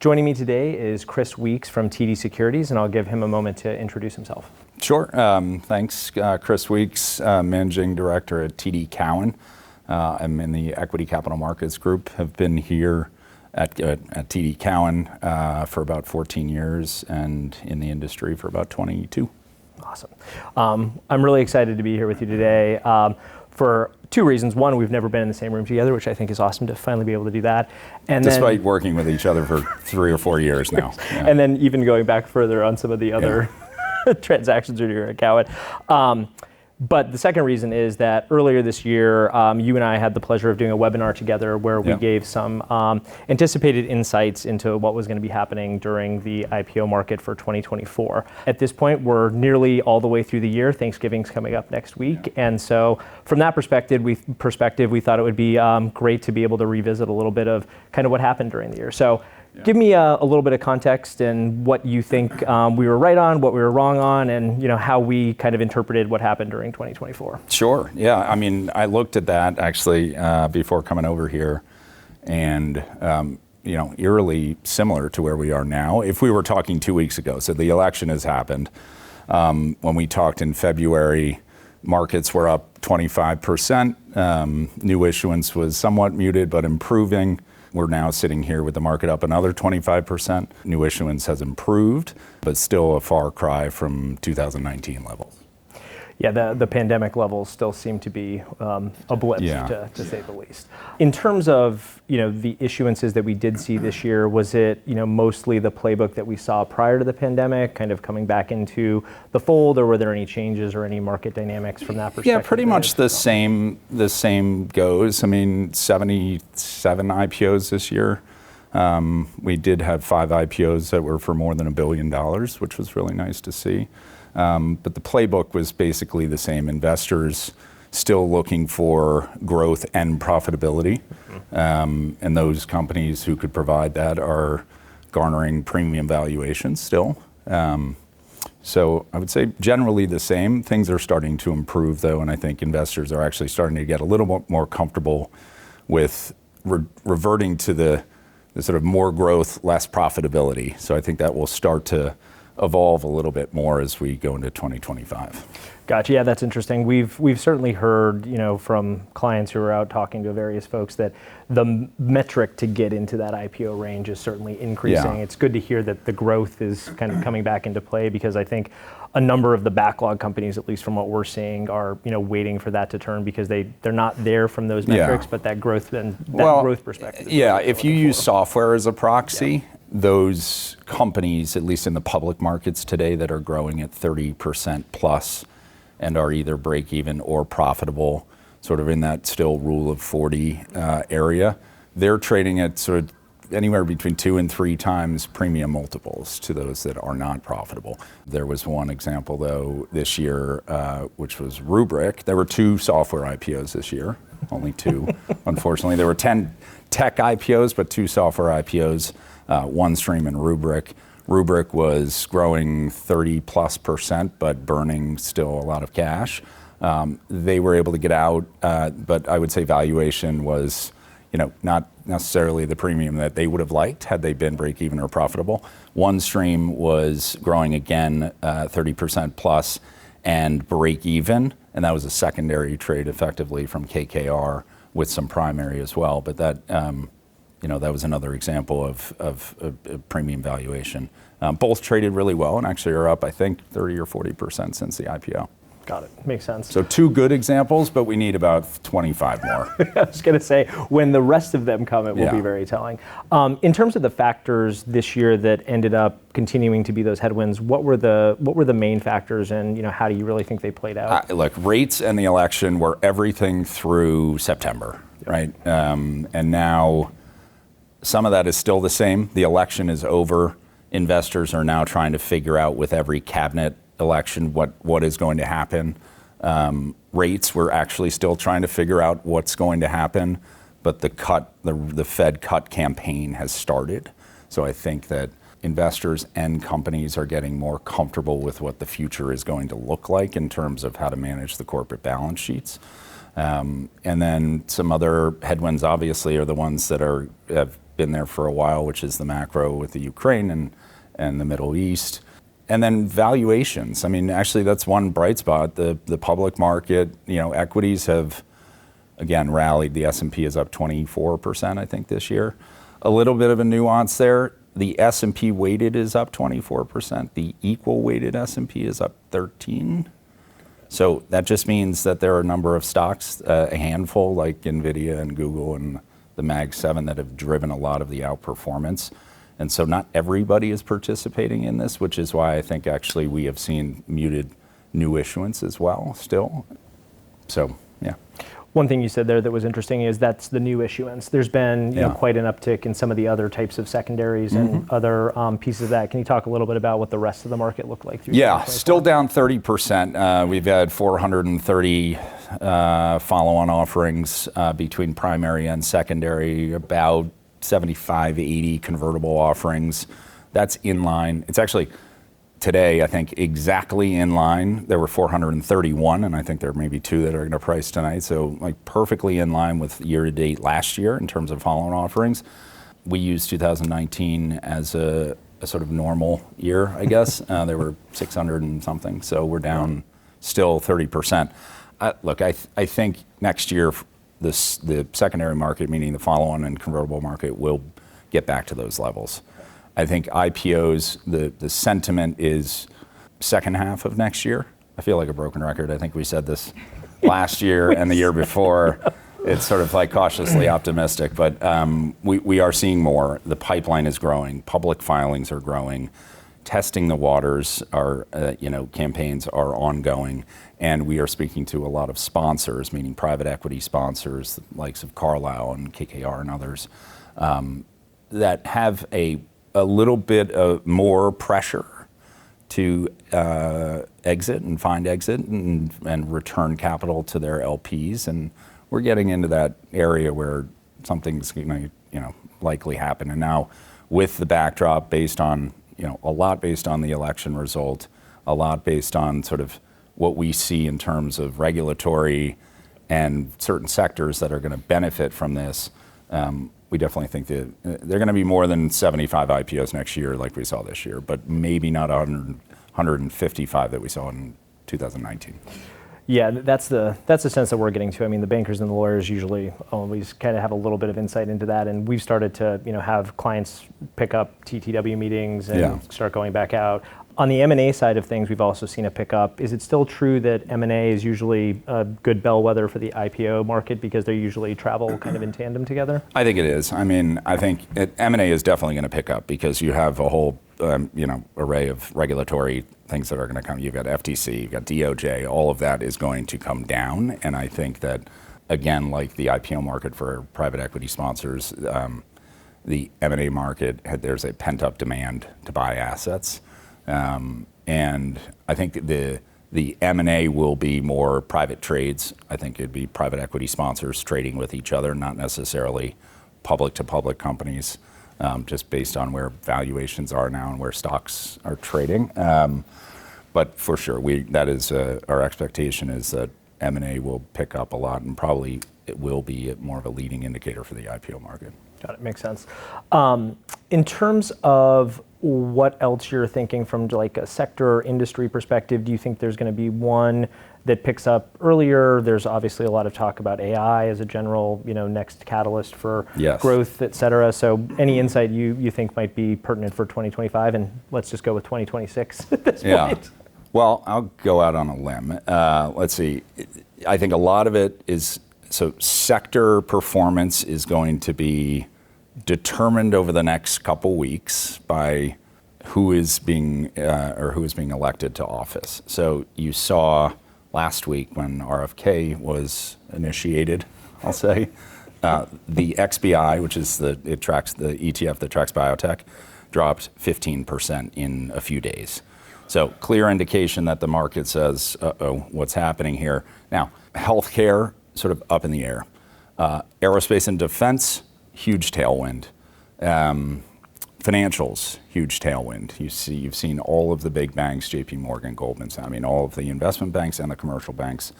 Joining me today is Chris Weeks from TD Securities, and I'll give him a moment to introduce himself. Sure. Thanks. Chris Weeks, Managing Director at TD Cowen. I'm in the Equity Capital Markets Group. Have been here at TD Cowen for about 14 years and in the industry for about 22. Awesome. I'm really excited to be here with you today for two reasons. One, we've never been in the same room together, which I think is awesome to finally be able to do that. And despite working with each other for 3 or 4 years now. Yeah. And then even going back further on some of the other transactions we're doing at Cowen. But the second reason is that earlier this year, you and I had the pleasure of doing a webinar together where we gave some anticipated insights into what was going to be happening during the IPO market for 2024. At this point, we're nearly all the way through the year. Thanksgiving's coming up next week. And so from that perspective, we thought it would be great to be able to revisit a little bit of kind of what happened during the year. So give me a little bit of context and what you think we were right on, what we were wrong on, and how we kind of interpreted what happened during 2024. Sure. Yeah. I mean, I looked at that actually before coming over here, and eerily similar to where we are now. If we were talking 2 weeks ago, so the election has happened. When we talked in February, markets were up 25%. New issuance was somewhat muted, but improving. We're now sitting here with the market up another 25%. New issuance has improved, but still a far cry from 2019 levels. Yeah, the pandemic levels still seem to be a blip, to say the least. In terms of the issuances that we did see this year, was it mostly the playbook that we saw prior to the pandemic, kind of coming back into the fold, or were there any changes or any market dynamics from that perspective? Yeah, pretty much the same. The same goes. I mean, 77 IPOs this year. We did have 5 IPOs that were for more than $1 billion, which was really nice to see. But the playbook was basically the same. Investors still looking for growth and profitability. And those companies who could provide that are garnering premium valuations still. So I would say generally the same. Things are starting to improve though, and I think investors are actually starting to get a little more comfortable with reverting to the sort of more growth, less profitability. So I think that will start to evolve a little bit more as we go into 2025. Gotcha. Yeah, that's interesting. We've certainly heard, from clients who are out talking to various folks that the metric to get into that IPO range is certainly increasing. Yeah. It's good to hear that the growth is kind of coming back into play, because I think a number of the backlog companies, at least from what we're seeing, are waiting for that to turn because they're not there from those metrics, but that growth and growth perspective. Yeah, if you use software as a proxy, those companies, at least in the public markets today, that are growing at 30% plus and are either break even or profitable, sort of in that still rule of 40 area, they're trading at sort of anywhere between 2 and 3 times premium multiples to those that are not profitable. There was one example though this year, which was Rubrik. There were 2 software IPOs this year, only 2. Unfortunately, there were 10 tech IPOs, but 2 software IPOs. OneStream and Rubrik. Rubrik was growing 30+%, but burning still a lot of cash. They were able to get out, but I would say valuation was, not necessarily the premium that they would have liked had they been break even or profitable. OneStream was growing again 30% plus and break even, and that was a secondary trade effectively from KKR with some primary as well. But that that was another example of a premium valuation. Both traded really well and actually are up, I think, 30 or 40% since the IPO. Got it. Makes sense. So 2 good examples, but we need about 25 more. I was going to say, when the rest of them come, it will be very telling. In terms of the factors this year that ended up continuing to be those headwinds, what were the main factors, and how do you really think they played out? Look, rates and the election were everything through September, right? And now some of that is still the same. The election is over. Investors are now trying to figure out with every cabinet election what is going to happen. Rates, we're actually still trying to figure out what's going to happen, but the Fed cut campaign has started. So I think that investors and companies are getting more comfortable with what the future is going to look like in terms of how to manage the corporate balance sheets. And then some other headwinds obviously are the ones that have been there for a while, which is the macro with the Ukraine and the Middle East. And then valuations. I mean, actually, that's one bright spot. The public market, equities have, again, rallied. The S&P is up 24%, I think, this year. A little bit of a nuance there. The S&P weighted is up 24%. The equal weighted S&P is up 13%. So that just means that there are a number of stocks, a handful like NVIDIA and Google and the Mag 7 that have driven a lot of the outperformance. And so not everybody is participating in this, which is why I think actually we have seen muted new issuance as well still. So, yeah. One thing you said there that was interesting is that's the new issuance. There's been quite an uptick in some of the other types of secondaries and other pieces of that. Can you talk a little bit about what the rest of the market looked like through? Yeah, still down 30%. We've had 430 follow-on offerings between primary and secondary, about 75, 80 convertible offerings. That's in line. It's actually today, I think, exactly in line. There were 431, and I think there may be 2 that are going to price tonight. So, like, perfectly in line with year-to-date last year in terms of follow-on offerings. We used 2019 as a sort of normal year, I guess. There were 600 and something, so we're down still 30%. Look, I think next year, the secondary market, meaning the follow-on and convertible market, will get back to those levels. I think IPOs, the sentiment is second half of next year. I feel like a broken record. I think we said this last year and the year before. It's sort of like cautiously optimistic, but we are seeing more. The pipeline is growing. Public filings are growing. Testing the waters are, campaigns are ongoing, and we are speaking to a lot of sponsors, meaning private equity sponsors, the likes of Carlyle and KKR and others, that have a little bit of more pressure to exit and find exit and return capital to their LPs, and we're getting into that area where something's going to, likely happen. And now, with the backdrop based on, a lot based on the election result, a lot based on sort of what we see in terms of regulatory and certain sectors that are going to benefit from this. We definitely think that there are going to be more than 75 IPOs next year like we saw this year, but maybe not 155 that we saw in 2019. Yeah, that's the sense that we're getting to. I mean, the bankers and the lawyers usually always kind of have a little bit of insight into that, and we've started to have clients pick up TTW meetings and start going back out. On the M&A side of things, we've also seen a pickup. Is it still true that M&A is usually a good bellwether for the IPO market because they usually travel kind of in tandem together? I think it is. I mean, I think M&A is definitely going to pick up because you have a whole array of regulatory things that are going to come. You've got FTC, you've got DOJ, all of that is going to come down. And I think that, again, like the IPO market for private equity sponsors, the M&A market, there's a pent-up demand to buy assets. And I think the M&A will be more private trades. I think it'd be private equity sponsors trading with each other, not necessarily public-to-public companies, just based on where valuations are now and where stocks are trading. But for sure, that is our expectation is that M&A will pick up a lot, and probably it will be more of a leading indicator for the IPO market. Got it, makes sense. In terms of what else you're thinking from like a sector or industry perspective, do you think there's going to be one that picks up earlier? There's obviously a lot of talk about AI as a general, next catalyst for growth, et cetera. So any insight you think might be pertinent for 2025, and let's just go with 2026 at this point. Well, I'll go out on a limb. Let's see. I think a lot of it is, so sector performance is going to be determined over the next couple weeks by who is being elected to office. So you saw last week when RFK was initiated, I'll say, the XBI, which is it tracks the ETF that tracks biotech, dropped 15% in a few days. So clear indication that the market says, what's happening here? Now, healthcare sort of up in the air. Aerospace and defense, huge tailwind. Financials, huge tailwind. You've seen all of the big banks, JP Morgan, Goldman Sachs, all of the investment banks and the commercial banks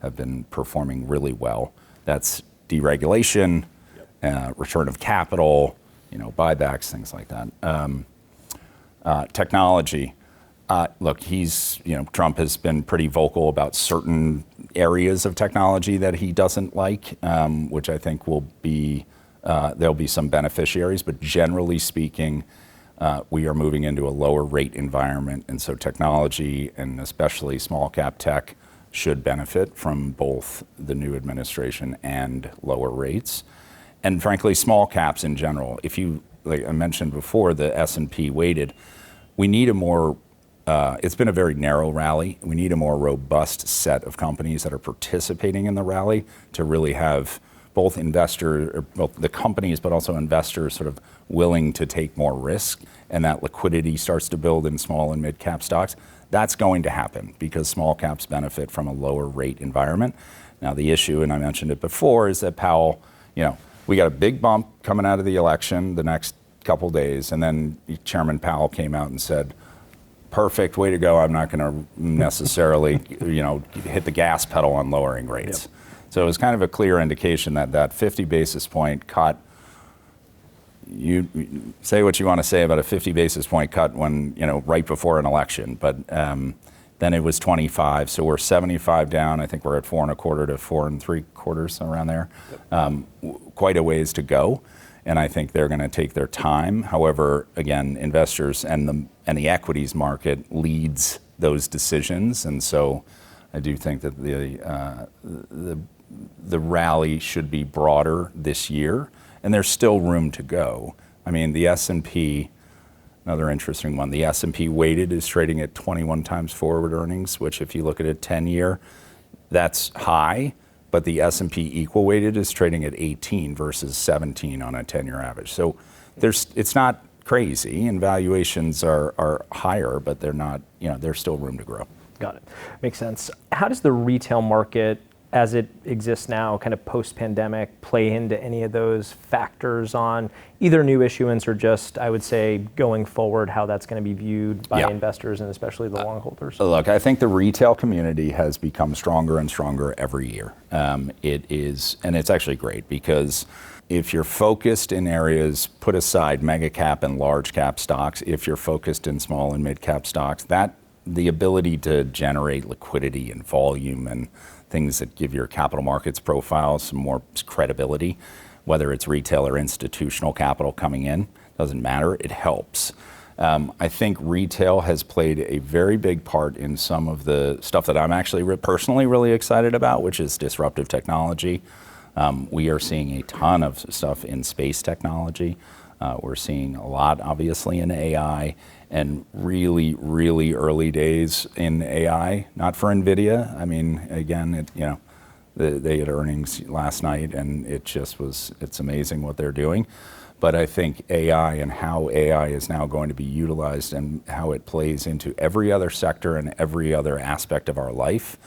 have been performing really well. That's deregulation, return of capital, buybacks, things like that. Technology. Look, Trump has been pretty vocal about certain areas of technology that he doesn't like, which I think there'll be some beneficiaries, but generally speaking, we are moving into a lower rate environment, and so technology, and especially small cap tech, should benefit from both the new administration and lower rates. And frankly, small caps in general. Like I mentioned before, the S&P weighted, we need it's been a very narrow rally. We need a more robust set of companies that are participating in the rally to really have both the companies, but also investors sort of willing to take more risk, and that liquidity starts to build in small and mid cap stocks. That's going to happen because small caps benefit from a lower rate environment. Now the issue, and I mentioned it before, is that Powell, we got a big bump coming out of the election the next couple days, and then Chairman Powell came out and said, perfect, way to go. I'm not going to necessarily, hit the gas pedal on lowering rates. Yep. So it was kind of a clear indication that 50 basis point cut, you say what you want to say about a 50 basis point cut when, right before an election, but then it was 25. So we're 75 down. I think we're at 4.25 to 4.75, around there. Yep. Quite a ways to go. And I think they're going to take their time. However, again, investors and the equities market leads those decisions, and so I do think that the rally should be broader this year, and there's still room to go. I mean, the S&P, another interesting one. The S&P weighted is trading at 21 times forward earnings, which if you look at a 10-year, that's high. But the S&P equal weighted is trading at 18 versus 17 on a 10-year average. So it's not crazy, and valuations are higher, but they're not, there's still room to grow. Got it. Makes sense. How does the retail market, as it exists now, kind of post-pandemic, play into any of those factors on either new issuance or just, I would say, going forward, how that's going to be viewed by investors and especially the long holders? Look, I think the retail community has become stronger and stronger every year. And it's actually great because if you're focused in areas, put aside mega cap and large cap stocks, if you're focused in small and mid cap stocks, the ability to generate liquidity and volume and things that give your capital markets profile some more credibility, whether it's retail or institutional capital coming in, doesn't matter, it helps. I think retail has played a very big part in some of the stuff that I'm actually personally really excited about, which is disruptive technology. We are seeing a ton of stuff in space technology. We're seeing a lot, obviously, in AI, and really, really early days in AI, not for NVIDIA. I mean, again, they had earnings last night, and it's amazing what they're doing. But I think AI and how AI is now going to be utilized and how it plays into every other sector and every other aspect of our life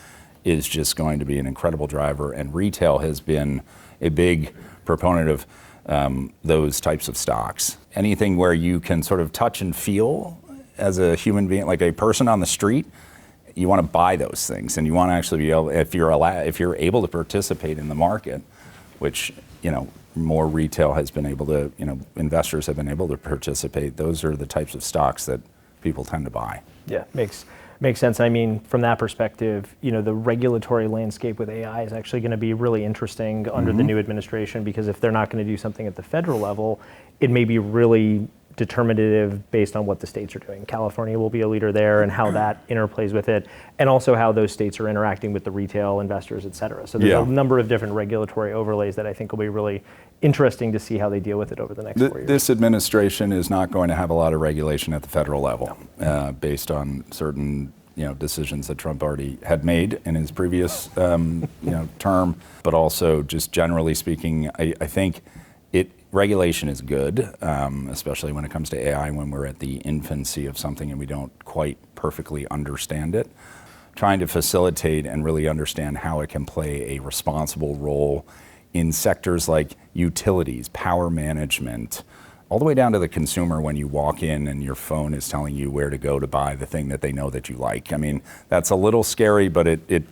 is just going to be an incredible driver. And retail has been a big proponent of those types of stocks. Anything where you can sort of touch and feel as a human being, like a person on the street, you want to buy those things, and you want to actually be able, if you're able to participate in the market, which more retail has been able to, investors have been able to participate. Those are the types of stocks that people tend to buy. Yeah, makes sense. I mean, from that perspective, the regulatory landscape with AI is actually going to be really interesting under the new administration, because if they're not going to do something at the federal level, it may be really determinative based on what the states are doing. California will be a leader there, and how that interplays with it, and also how those states are interacting with the retail investors, et cetera. So there's a number of different regulatory overlays that I think will be really interesting to see how they deal with it over the next 4 years. This administration is not going to have a lot of regulation at the federal level, based on certain decisions that Trump already had made in his previous term, but also just generally speaking, I think regulation is good, especially when it comes to AI, when we're at the infancy of something and we don't quite perfectly understand it. Trying to facilitate and really understand how it can play a responsible role in sectors like utilities, power management, all the way down to the consumer when you walk in and your phone is telling you where to go to buy the thing that they know that you like. I mean, that's a little scary, but it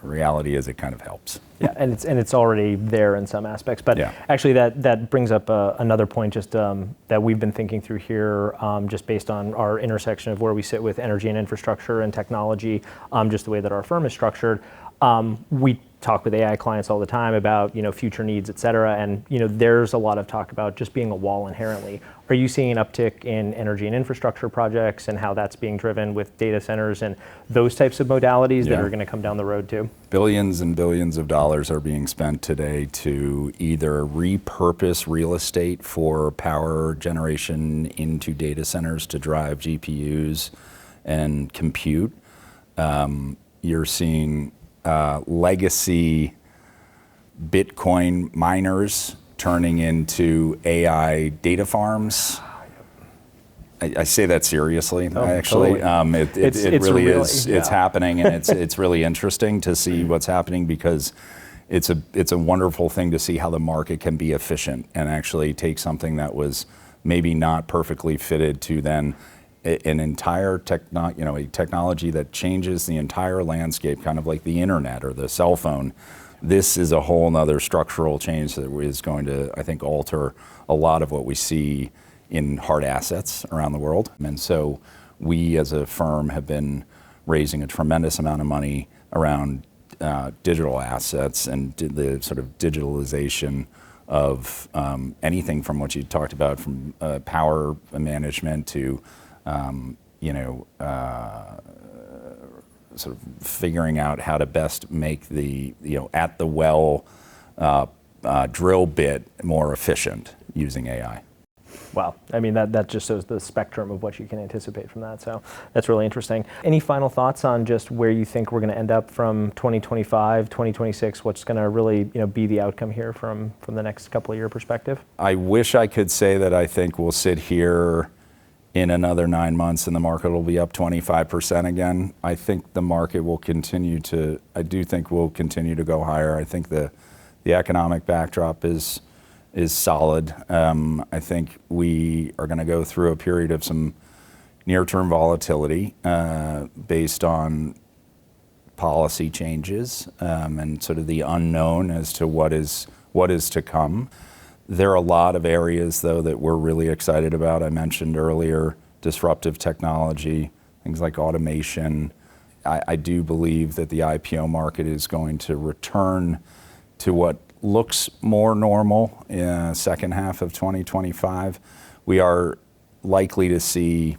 reality is it kind of helps. Yeah, and it's already there in some aspects. But Yeah. actually, that brings up another point just that we've been thinking through here, just based on our intersection of where we sit with energy and infrastructure and technology, just the way that our firm is structured. We talk with AI clients all the time about future needs, et cetera, and there's a lot of talk about just being a wall inherently. Are you seeing an uptick in energy and infrastructure projects and how that's being driven with data centers and those types of modalities that are going to come down the road too? Billions and billions of dollars are being spent today to either repurpose real estate for power generation into data centers to drive GPUs and compute. You're seeing legacy Bitcoin miners turning into AI data farms. I say that seriously, actually. Totally. It really is. It's happening, and it's really interesting to see what's happening, because it's a wonderful thing to see how the market can be efficient and actually take something that was maybe not perfectly fitted to then an entire technology that changes the entire landscape, kind of like the internet or the cell phone. This is a whole nother structural change that is going to, I think, alter a lot of what we see in hard assets around the world. And so we as a firm have been raising a tremendous amount of money around digital assets and the sort of digitalization of anything from what you talked about, from power management to sort of figuring out how to best make the at the well drill bit more efficient using AI. Wow. I mean, that just shows the spectrum of what you can anticipate from that. So that's really interesting. Any final thoughts on just where you think we're going to end up from 2025, 2026? What's going to really be the outcome here from the next couple of year perspective? I wish I could say that I think we'll sit here in another 9 months and the market will be up 25% again. I think the market will continue to go higher. I think the economic backdrop is solid. I think we are going to go through a period of some near-term volatility based on policy changes and sort of the unknown as to what is to come. There are a lot of areas, though, that we're really excited about. I mentioned earlier disruptive technology, things like automation. I do believe that the IPO market is going to return to what looks more normal in the second half of 2025. We are likely to see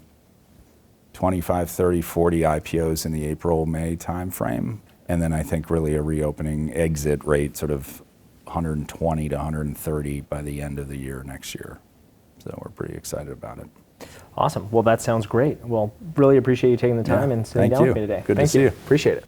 25, 30, 40 IPOs in the April-May timeframe. And then I think really a reopening exit rate, sort of 120 to 130 by the end of the year next year. So we're pretty excited about it. Awesome. Well, that sounds great. Well, really appreciate you taking the time and sitting down with me today. Good to see you. Appreciate it.